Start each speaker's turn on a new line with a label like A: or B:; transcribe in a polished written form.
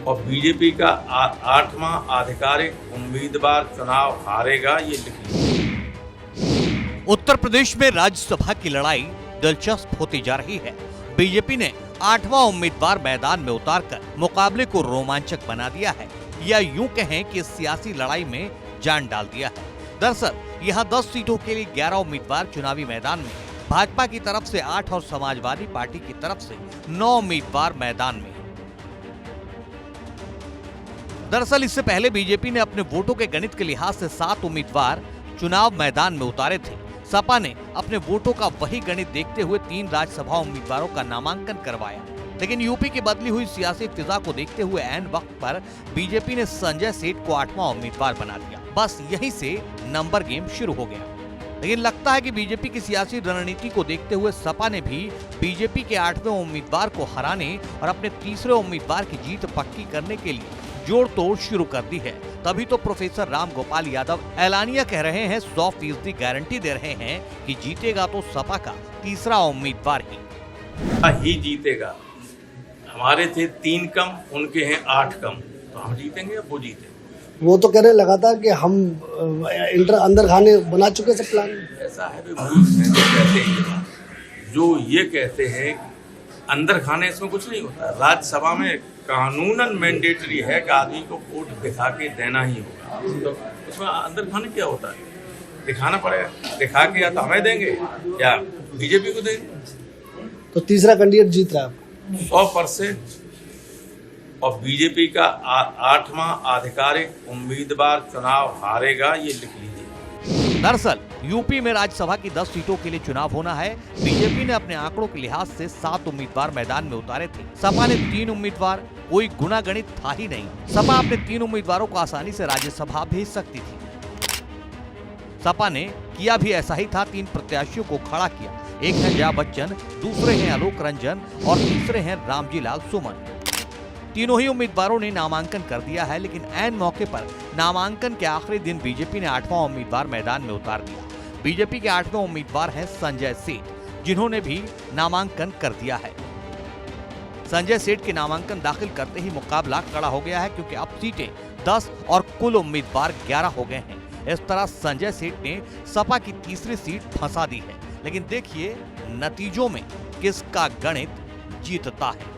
A: और बीजेपी का 8वां आधिकारिक उम्मीदवार चुनाव हारेगा, ये लिख लीजिए।
B: उत्तर प्रदेश में राज्यसभा की लड़ाई दिलचस्प होती जा रही है। बीजेपी ने 8वां उम्मीदवार मैदान में उतारकर मुकाबले को रोमांचक बना दिया है, या यूं कहें कि इस सियासी लड़ाई में जान डाल दिया है। दरअसल यहां 10 सीटों के लिए 11 उम्मीदवार चुनावी मैदान में, भाजपा की तरफ से 8 और समाजवादी पार्टी की तरफ से 9 उम्मीदवार मैदान में। दरअसल इससे पहले बीजेपी ने अपने वोटों के गणित के लिहाज से 7 उम्मीदवार चुनाव मैदान में उतारे थे। सपा ने अपने वोटों का वही गणित देखते हुए 3 राज्यसभा उम्मीदवारों का नामांकन करवाया, लेकिन यूपी की बदली हुई सियासी फिजा को देखते हुए ऐन वक्त पर बीजेपी ने संजय सेठ को 8वां उम्मीदवार बना दिया। बस यहीं से नंबर गेम शुरू हो गया। लेकिन लगता है कि बीजेपी की सियासी रणनीति को देखते हुए सपा ने भी बीजेपी के 8वें उम्मीदवार को हराने और अपने तीसरे उम्मीदवार की जीत पक्की करने के लिए जोड़ तोड़ शुरू कर दी है। तभी तो प्रोफेसर राम गोपाल यादव ऐलानिया कह रहे हैं, 100% गारंटी दे रहे हैं कि जीतेगा तो सपा का तीसरा उम्मीदवार
A: ही जीतेगा। हमारे थे 3 कम, उनके हैं 8 कम, तो हम जीतेंगे या वो जीतेंगे?
C: वो तो कहने लगा था कि हम अंदर खाने बना चुके सब प्लान।
A: ऐसा है कहते हैं जो ये कहते हैं अंदर खाने, इसमें कुछ नहीं होता। राज्यसभा में कानूनन मैंडेटरी है कि आदमी को वोट दिखा के देना ही होगा, तो उसमें अंदर खाने क्या होता है? दिखाना पड़ेगा, दिखा के या तो हमें देंगे या बीजेपी को देंगे।
C: तो तीसरा कैंडिडेट जीत रहा है
A: 100%, और बीजेपी का 8वां आधिकारिक उम्मीदवार चुनाव हारेगा, ये लिख लीजिए।
B: दरअसल यूपी में राज्यसभा की 10 सीटों के लिए चुनाव होना है। बीजेपी ने अपने आंकड़ों के लिहाज से 7 उम्मीदवार मैदान में उतारे थे। सपा ने 3 उम्मीदवार, कोई गुना गणित था ही नहीं। सपा अपने 3 उम्मीदवारों को आसानी से राज्यसभा भेज सकती थी। सपा ने किया भी ऐसा ही था, 3 प्रत्याशियों को खड़ा किया। एक है जया बच्चन, दूसरे हैं आलोक रंजन और तीसरे हैं रामजी लाल सुमन। तीनों ही उम्मीदवारों ने नामांकन कर दिया है, लेकिन ऐन मौके पर नामांकन के आखिरी दिन बीजेपी ने 8वां उम्मीदवार मैदान में उतार दिया। बीजेपी के 8वें उम्मीदवार हैं संजय सेठ, जिन्होंने भी नामांकन कर दिया है। संजय सेठ के नामांकन दाखिल करते ही मुकाबला कड़ा हो गया है, क्योंकि अब सीटें 10 और कुल उम्मीदवार 11 हो गए हैं। इस तरह संजय सेठ ने सपा की तीसरी सीट फंसा दी है। लेकिन देखिए नतीजों में किसका गणित जीतता है।